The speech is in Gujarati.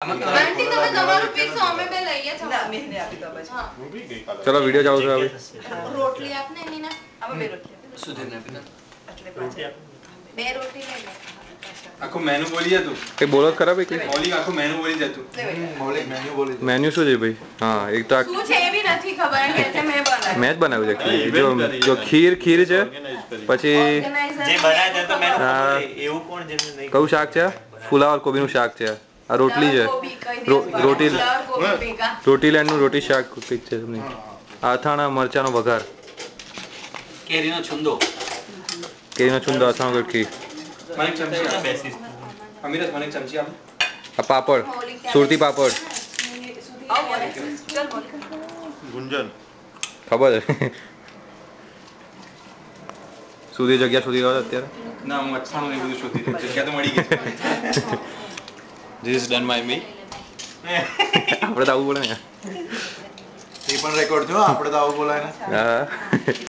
આંટી તમે તમારું પીસો અમે બે લઈએ છો ના મેને આપી દો પછી હા ચલો વિડિયો ચાલુ છે હવે રોટલી આપને એની ના અમે બે રોટલી સુધીરને આપી દો એટલે રોટલી બે રોટલી લઈ લે આખો મેનુ બોલી જતું કઈ બોલો ખરા ભાઈ કઈ મૌલિક આખો મેનુ બોલી જતું મૌલિક મેન્યુ બોલી દો મેન્યુ શું છે ભાઈ હા એક તો શું છે એ બી નથી ખબર કે છે મેં બનાવ્યું મેચ બનાવ્યું છે જો ખીર છે પછી જે બનાય છે તો મેનુ એવું કોણ જેને નહીં કયું શાક છે ફુલાવર કોબીનું શાક છે આ રોટલી છે રોટી લેન્ડનું રોટી શાક કંઈક છે તમને અથાણા મરચાનો વઘાર કેરીનો છુંદો અથાણું કટકી મને એક ચમચી બેસીસ અમીરત મને એક ચમચી આપ આ પાપડ સુરતી પાપડ ગુંજન ખબર છે સુધી જગ્યા સુધી રહ્યો અત્યારે ના હું અથાણું ને બધું શોધી રહ્યો જગ્યા તો મળી ગઈ છે this is done by me આપણે તો આવવું પડે ને એ પણ રેકોર્ડ જો આપણે તો આવું બોલાય ને હા